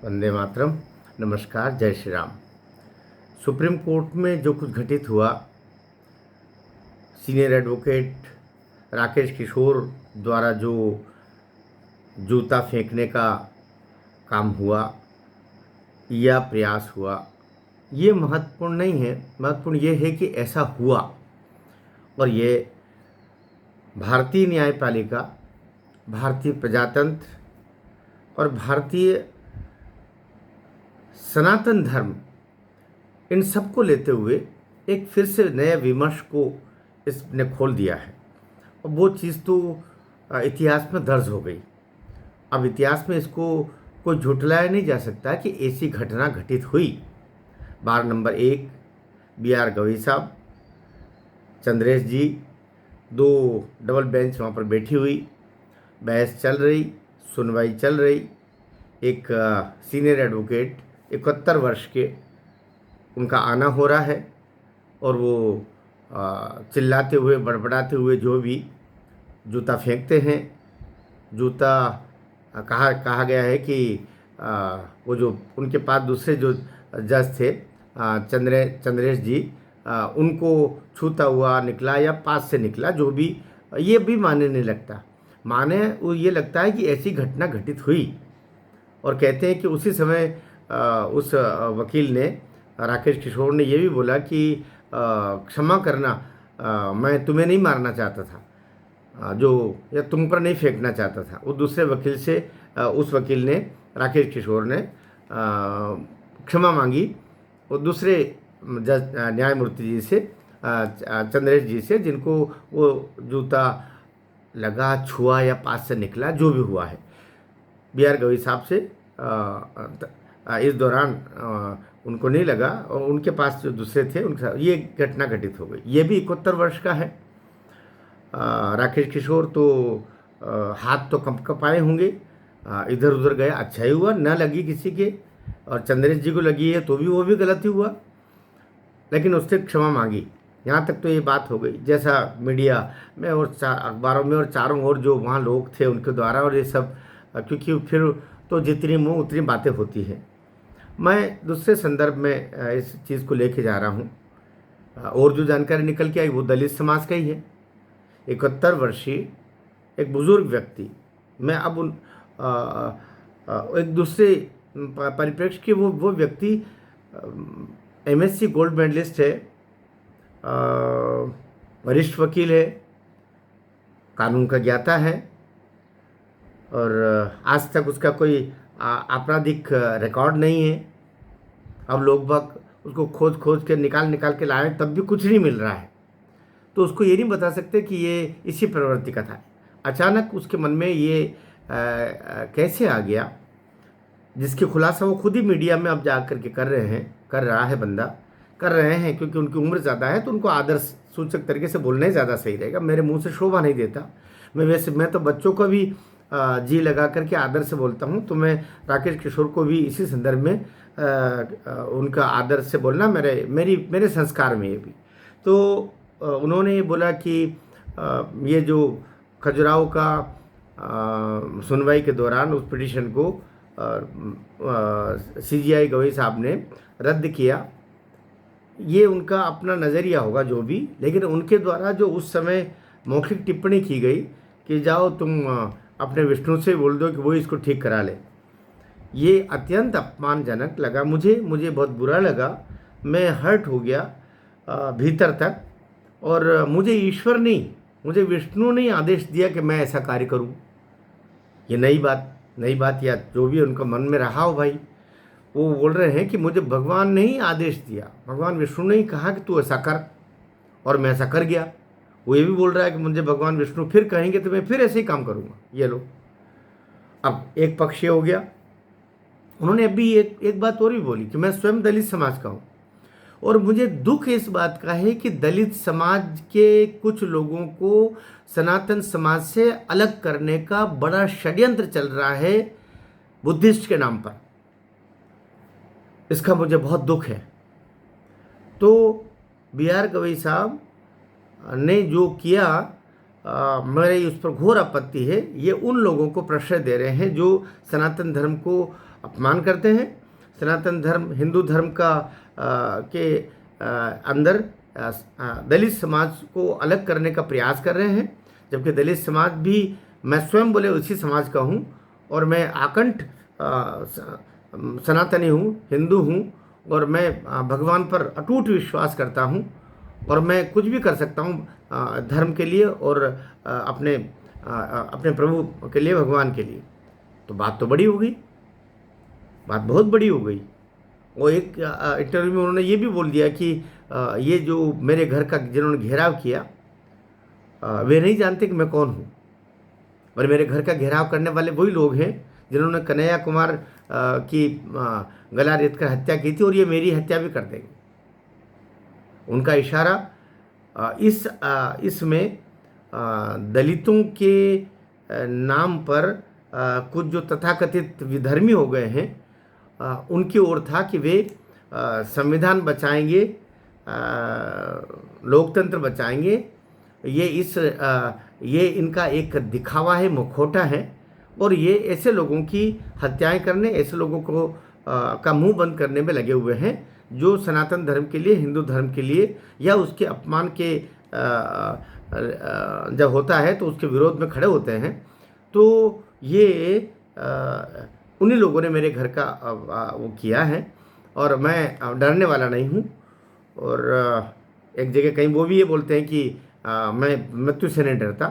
वंदे मातरम। नमस्कार, जय Shri Ram. Supreme court में जो कुछ घटित हुआ, सीनियर एडवोकेट राकेश किशोर द्वारा जो जूता फेंकने का काम हुआ या प्रयास हुआ, ये महत्वपूर्ण नहीं है। महत्वपूर्ण ये है कि ऐसा हुआ और ये भारतीय न्यायपालिका, भारतीय प्रजातंत्र और भारतीय सनातन धर्म, इन सबको लेते हुए एक फिर से नए विमर्श को इसने खोल दिया है। और वो चीज़ तो इतिहास में दर्ज हो गई। अब इतिहास में इसको कोई झुठलाया नहीं जा सकता कि ऐसी घटना घटित हुई। बार नंबर 1 बी.आर. गवई साहब, चंद्रेश जी, 2 डबल बेंच वहाँ पर बैठी हुई, बहस चल रही, सुनवाई चल रही। एक सीनियर एडवोकेट 71 वर्ष के, उनका आना हो रहा है और वो चिल्लाते हुए, बड़बड़ाते हुए जो भी जूता फेंकते हैं। जूता कहा गया है कि वो जो उनके पास दूसरे जो जज थे, चंद्रेश जी, उनको छूता हुआ निकला या पास से निकला, जो भी, ये भी माने नहीं लगता। माने वो ये लगता है कि ऐसी घटना घटित हुई। और कहते हैं कि उसी समय उस वकील ने, राकेश किशोर ने, ये भी बोला कि क्षमा करना, मैं तुम्हें नहीं मारना चाहता था, जो या तुम पर नहीं फेंकना चाहता था। वो दूसरे वकील से, उस वकील ने, राकेश किशोर ने क्षमा मांगी वो दूसरे जज न्यायमूर्ति जी से, चंद्रेश जी से, जिनको वो जूता लगा, छुआ या पास से निकला, जो भी हुआ है। बी.आर. गवई साहब से इस दौरान उनको नहीं लगा और उनके पास जो दूसरे थे उनके साथ ये घटना घटित हो गई। ये भी 71 वर्ष का है। राकेश किशोर तो हाथ तो कँपाए होंगे, इधर उधर गया, अच्छा ही हुआ न लगी किसी के। और चंद्रेश जी को लगी है तो भी वो भी गलत ही हुआ, लेकिन उसने क्षमा मांगी। यहाँ तक तो ये बात हो गई। जैसा मीडिया में और अखबारों में और चारों ओर जो वहाँ लोग थे उनके द्वारा, और ये सब, क्योंकि फिर तो जितनी मुँह उतनी बातें होती हैं। मैं दूसरे संदर्भ में इस चीज़ को लेके जा रहा हूँ। और जो जानकारी निकल के आई वो दलित समाज का ही है। 71 वर्षीय एक बुजुर्ग व्यक्ति, मैं अब एक दूसरे परिप्रेक्ष्य के, वो व्यक्ति MSc गोल्ड मेडलिस्ट है, वरिष्ठ वकील है, कानून का ज्ञाता है, और आज तक उसका कोई आपराधिक रिकॉर्ड नहीं है। अब लोग बाग उसको खोज के निकाल के लाए, तब भी कुछ नहीं मिल रहा है। तो उसको ये नहीं बता सकते कि ये इसी प्रवृत्ति का था। अचानक उसके मन में ये कैसे आ गया, जिसके खुलासा वो खुद ही मीडिया में अब जा करके कर रहा है बंदा, कर रहे हैं, क्योंकि उनकी उम्र ज़्यादा है तो उनको आदर्श सूचक तरीके से बोलना ही ज़्यादा सही रहेगा। मेरे मुंह से शोभा नहीं देता। मैं तो बच्चों को भी जी लगा करके आदर से बोलता हूँ। तो मैं राकेश किशोर को भी इसी संदर्भ में उनका आदर से बोलना मेरे संस्कार में ये भी। तो उन्होंने ये बोला कि ये जो खजुराहो का सुनवाई के दौरान उस पिटीशन को CJI गवई साहब ने रद्द किया, ये उनका अपना नज़रिया होगा जो भी, लेकिन उनके द्वारा जो उस समय मौखिक टिप्पणी की गई कि जाओ तुम अपने विष्णु से बोल दो कि वो इसको ठीक करा ले, ये अत्यंत अपमानजनक लगा मुझे बहुत बुरा लगा। मैं हर्ट हो गया भीतर तक। और मुझे ईश्वर नहीं, मुझे विष्णु ने आदेश दिया कि मैं ऐसा कार्य करूं। ये नई बात या जो भी उनका मन में रहा हो भाई, वो बोल रहे हैं कि मुझे भगवान ने ही आदेश दिया, भगवान विष्णु ने ही कहा कि तू ऐसा कर, और मैं ऐसा कर गया। वो ये भी बोल रहा है कि मुझे भगवान विष्णु फिर कहेंगे तो मैं फिर ऐसे ही काम करूँगा। ये लो, अब एक पक्ष ये हो गया। उन्होंने अभी एक बात और भी बोली कि मैं स्वयं दलित समाज का हूँ, और मुझे दुख इस बात का है कि दलित समाज के कुछ लोगों को सनातन समाज से अलग करने का बड़ा षड्यंत्र चल रहा है बुद्धिस्ट के नाम पर। इसका मुझे बहुत दुख है। तो बी.आर. गवई साहब ने जो किया, मेरे उस पर घोर आपत्ति है। ये उन लोगों को प्रश्रय दे रहे हैं जो सनातन धर्म को अपमान करते हैं, सनातन धर्म हिंदू धर्म का के अंदर दलित समाज को अलग करने का प्रयास कर रहे हैं, जबकि दलित समाज भी मैं स्वयं बोले उसी समाज का हूँ और मैं आकंठ सनातनी हूँ, हिंदू हूँ और मैं भगवान पर अटूट विश्वास करता हूँ और मैं कुछ भी कर सकता हूँ धर्म के लिए और अपने प्रभु के लिए, भगवान के लिए। तो बात तो बड़ी हो गई, बात बहुत बड़ी हो गई। वो एक इंटरव्यू में उन्होंने ये भी बोल दिया कि ये जो मेरे घर का जिन्होंने घेराव किया वे नहीं जानते कि मैं कौन हूँ, और मेरे घर का घेराव करने वाले वही लोग हैं जिन्होंने कन्हैया कुमार की गला रेत कर हत्या की थी और ये मेरी हत्या भी कर देंगे। उनका इशारा इसमें दलितों के नाम पर कुछ जो तथाकथित विधर्मी हो गए हैं उनकी ओर था कि वे संविधान बचाएंगे, लोकतंत्र बचाएंगे। ये इनका एक दिखावा है, मुखौटा है, और ये ऐसे लोगों की हत्याएं करने, ऐसे लोगों को का मुंह बंद करने में लगे हुए हैं जो सनातन धर्म के लिए, हिंदू धर्म के लिए या उसके अपमान के जब होता है तो उसके विरोध में खड़े होते हैं। तो ये उन्हीं लोगों ने मेरे घर का वो किया है और मैं डरने वाला नहीं हूँ। और एक जगह कहीं वो भी ये बोलते हैं कि मैं मृत्यु से नहीं डरता,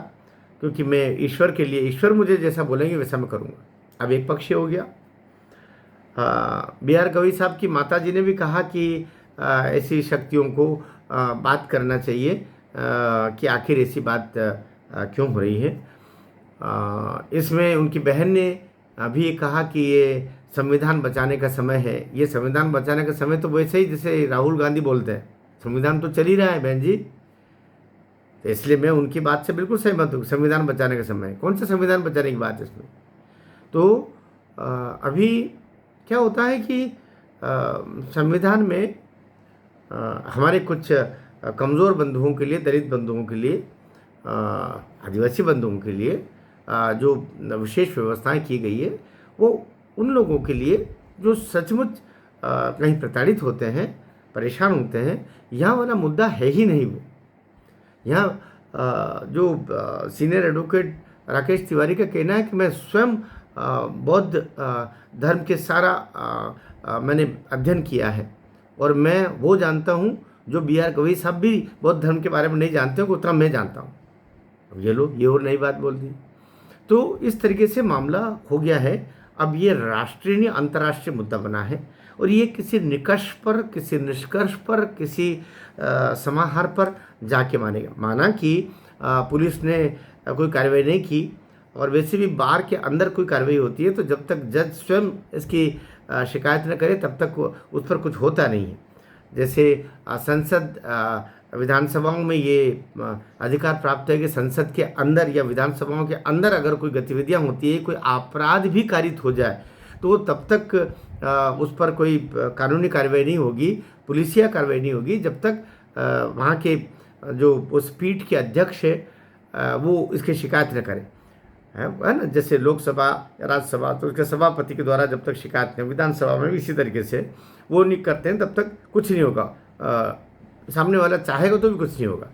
क्योंकि मैं ईश्वर के लिए, ईश्वर मुझे जैसा बोलेंगे वैसा मैं करूँगा। अब एक पक्ष हो गया। B.R. गवई साहब की माता जी ने भी कहा कि ऐसी शक्तियों को बात करना चाहिए कि आखिर ऐसी बात क्यों हो रही है। इसमें उनकी बहन ने भी कहा कि ये संविधान बचाने का समय है। ये संविधान बचाने का समय तो वैसे ही जैसे राहुल गांधी बोलते हैं, संविधान तो चल ही रहा है बहन जी। तो इसलिए मैं उनकी बात से बिल्कुल सहमत हूँ। संविधान बचाने का समय, कौन सा संविधान बचाने की बात है इसमें? तो अभी क्या होता है कि संविधान में हमारे कुछ कमज़ोर बंधुओं के लिए, दलित बंधुओं के लिए, आदिवासी बंधुओं के लिए जो विशेष व्यवस्थाएं की गई है वो उन लोगों के लिए जो सचमुच कहीं प्रताड़ित होते हैं, परेशान होते हैं। यहाँ वाला मुद्दा है ही नहीं। वो यहाँ जो सीनियर एडवोकेट राकेश तिवारी का कहना है कि मैं स्वयं बौद्ध धर्म के सारा मैंने अध्ययन किया है और मैं वो जानता हूँ जो B.R. गवई साहब भी बौद्ध धर्म के बारे में नहीं जानते हो उतना मैं जानता हूँ। अब ये लोग ये और नई बात बोल दी। तो इस तरीके से मामला हो गया है। अब ये राष्ट्रीय नहीं अंतर्राष्ट्रीय मुद्दा बना है और ये किसी निष्कर्ष पर, किसी निष्कर्ष पर, किसी समाहार पर जाके माना कि पुलिस ने कोई कार्रवाई नहीं की। और वैसे भी बार के अंदर कोई कार्रवाई होती है तो जब तक जज स्वयं इसकी शिकायत न करे तब तक उस पर कुछ होता नहीं है। जैसे संसद विधानसभाओं में ये अधिकार प्राप्त है कि संसद के अंदर या विधानसभाओं के अंदर अगर कोई गतिविधियां होती है, कोई अपराध भी कारित हो जाए तो तब तक उस पर कोई कानूनी कार्रवाई नहीं होगी, पुलिसिया कार्रवाई नहीं होगी जब तक वहाँ के जो उस पीठ के अध्यक्ष है वो इसकी शिकायत न करे, है ना। जैसे लोकसभा, राज्यसभा तो उसके सभापति के द्वारा जब तक शिकायत नहीं, विधानसभा में भी इसी तरीके से वो नहीं करते हैं तब तक कुछ नहीं होगा। सामने वाला चाहेगा तो भी कुछ नहीं होगा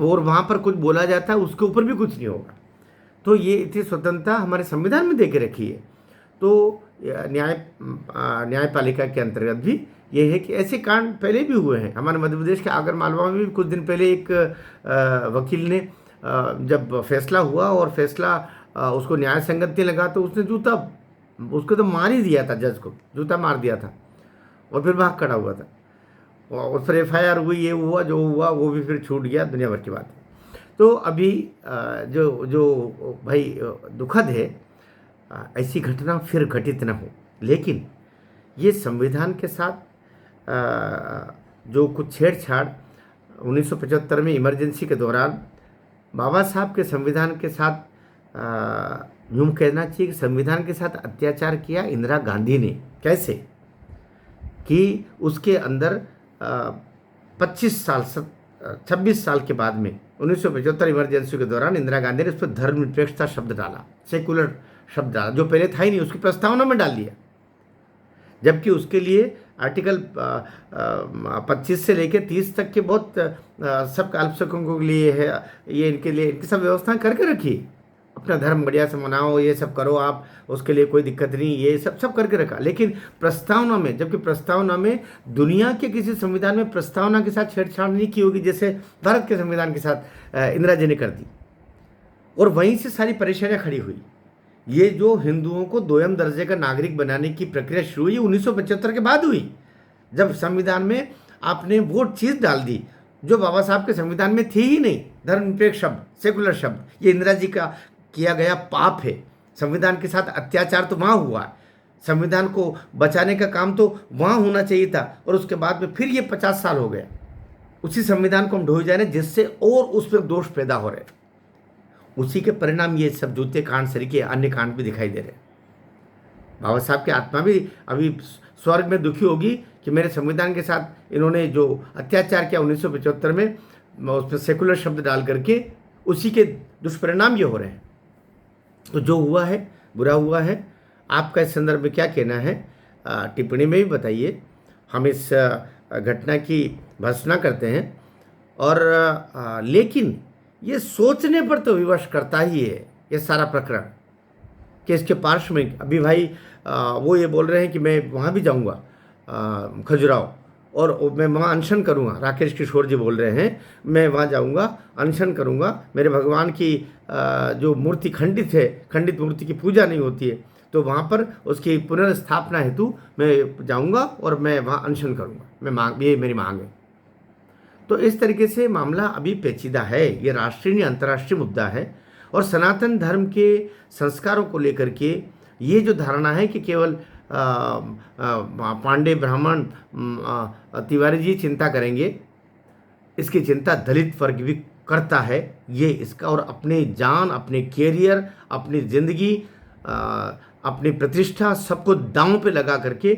और वहाँ पर कुछ बोला जाता है उसके ऊपर भी कुछ नहीं होगा। तो ये इतनी स्वतंत्रता हमारे संविधान में दे के रखी है। तो न्यायपालिका के अंतर्गत भी ये है कि ऐसे कांड पहले भी हुए हैं। हमारे मध्य प्रदेश के आगर मालवा में भी कुछ दिन पहले एक वकील ने जब फैसला हुआ और फैसला उसको न्याय संगत नहीं लगा तो उसने जूता उसको तो मार ही दिया था, जज को जूता मार दिया था और फिर भाग खड़ा हुआ था और उस पर FIR हुई, ये हुआ जो हुआ वो भी फिर छूट गया, दुनिया भर की बात है। तो अभी जो भाई दुखद है ऐसी घटना फिर घटित न हो, लेकिन ये संविधान के साथ जो कुछ छेड़छाड़ 1975 में इमरजेंसी के दौरान बाबा साहब के संविधान के साथ यूँ कहना चाहिए कि संविधान के साथ अत्याचार किया इंदिरा गांधी ने। कैसे कि उसके अंदर 26 साल 26 साल के बाद में 1975 इमरजेंसी के दौरान इंदिरा गांधी ने उस पर धर्मनिरपेक्षता शब्द डाला, सेकुलर शब्द डाला, जो पहले था ही नहीं, उसकी प्रस्तावना में डाल दिया। जबकि उसके लिए आर्टिकल 25 से लेकर 30 तक के बहुत सब अल्पसंख्यकों के लिए है, ये इनके लिए इनकी सब व्यवस्थाएं करके रखी। अपना धर्म बढ़िया से मनाओ, ये सब करो आप, उसके लिए कोई दिक्कत नहीं, ये सब करके रखा। लेकिन प्रस्तावना में, जबकि प्रस्तावना में दुनिया के किसी संविधान में प्रस्तावना के साथ छेड़छाड़ नहीं की होगी जैसे भारत के संविधान के साथ इंदिरा जी ने कर दी, और वहीं से सारी परेशानियां खड़ी हुई। ये जो हिंदुओं को दोयम दर्जे का नागरिक बनाने की प्रक्रिया शुरू हुई 1975 के बाद हुई, जब संविधान में आपने वो चीज़ डाल दी जो बाबा साहब के संविधान में थी ही नहीं, धर्मनिरपेक्ष शब्द, सेकुलर शब्द। ये इंदिरा जी का किया गया पाप है। संविधान के साथ अत्याचार तो वहाँ हुआ, संविधान को बचाने का काम तो वहाँ होना चाहिए था, और उसके बाद में फिर ये 50 साल हो गए उसी संविधान को हम ढोए जा रहे हैं, जिससे और उस पर दोष पैदा हो रहे। उसी के परिणाम ये सब जूते कांड सरीके अन्य कांड भी दिखाई दे रहे। बाबा साहब की आत्मा भी अभी स्वर्ग में दुखी होगी कि मेरे संविधान के साथ इन्होंने जो अत्याचार किया 1975 में, उस पर सेकुलर शब्द डाल करके, उसी के दुष्परिणाम ये हो रहे हैं। तो जो हुआ है बुरा हुआ है। आपका इस संदर्भ में क्या कहना है, टिप्पणी में भी बताइए। हम इस घटना की भर्त्सना करते हैं, और लेकिन ये सोचने पर तो विवश करता ही है ये सारा प्रकरण, कि इसके पार्श्व में अभी भाई वो ये बोल रहे हैं कि मैं वहाँ भी जाऊँगा खजुराहो, और मैं वहाँ अनशन करूँगा। राकेश किशोर जी बोल रहे हैं मैं वहाँ जाऊँगा, अनशन करूँगा, मेरे भगवान की जो मूर्ति खंडित है, खंडित मूर्ति की पूजा नहीं होती है, तो वहाँ पर उसकी पुनर्स्थापना हेतु मैं जाऊँगा और मैं वहाँ अनशन करूँगा। ये मेरी मांग है। तो इस तरीके से मामला अभी पेचीदा है, ये राष्ट्रीय नहीं अंतर्राष्ट्रीय मुद्दा है। और सनातन धर्म के संस्कारों को लेकर के ये जो धारणा है कि केवल पांडे ब्राह्मण तिवारी जी चिंता करेंगे, इसकी चिंता दलित वर्ग भी करता है। ये इसका, और अपने जान, अपने कैरियर, अपनी ज़िंदगी, अपनी प्रतिष्ठा सबको दांव पे लगा करके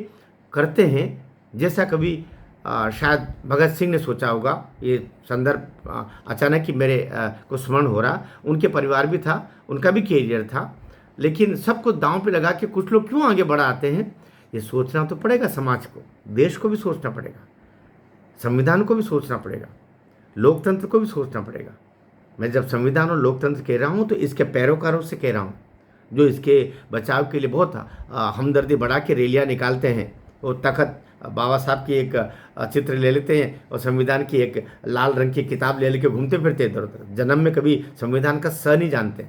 करते हैं। जैसा कभी शायद भगत सिंह ने सोचा होगा। ये संदर्भ अचानक ही मेरे को स्मरण हो रहा। उनके परिवार भी था, उनका भी कैरियर था, लेकिन सबको दांव पे लगा के कुछ लोग क्यों आगे बढ़ा आते हैं, ये सोचना तो पड़ेगा। समाज को, देश को भी सोचना पड़ेगा, संविधान को भी सोचना पड़ेगा, लोकतंत्र को भी सोचना पड़ेगा। मैं जब संविधान और लोकतंत्र कह रहा हूँ तो इसके पैरोकारों से कह रहा हूँ, जो इसके बचाव के लिए बहुत हमदर्दी बढ़ा के रैलियाँ निकालते हैं। वो तखत बाबा साहब की एक चित्र ले लेते हैं और संविधान की एक लाल रंग की किताब ले लेके घूमते फिरते इधर उधर, जन्म में कभी संविधान का स नहीं जानते।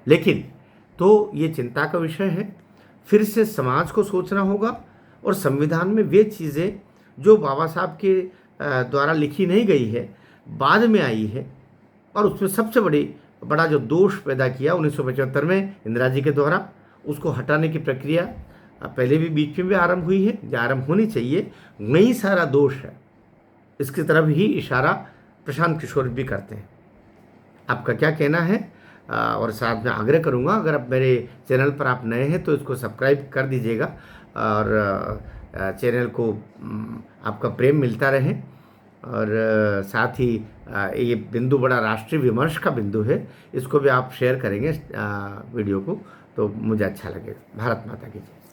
लेकिन तो ये चिंता का विषय है। फिर से समाज को सोचना होगा, और संविधान में वे चीज़ें जो बाबा साहब के द्वारा लिखी नहीं गई है, बाद में आई है, और उसमें सबसे बड़ा जो दोष पैदा किया 1975 में इंदिरा जी के द्वारा, उसको हटाने की प्रक्रिया पहले भी बीच में भी आरंभ हुई है, जो आरंभ होनी चाहिए, वही सारा दोष है। इसकी तरफ ही इशारा प्रशांत किशोर भी करते हैं। आपका क्या कहना है? और साथ में आग्रह करूंगा, अगर आप मेरे चैनल पर आप नए हैं तो इसको सब्सक्राइब कर दीजिएगा, और चैनल को आपका प्रेम मिलता रहे। और साथ ही ये बिंदु बड़ा राष्ट्रीय विमर्श का बिंदु है, इसको भी आप शेयर करेंगे वीडियो को, तो मुझे अच्छा लगेगा। भारत माता की जय।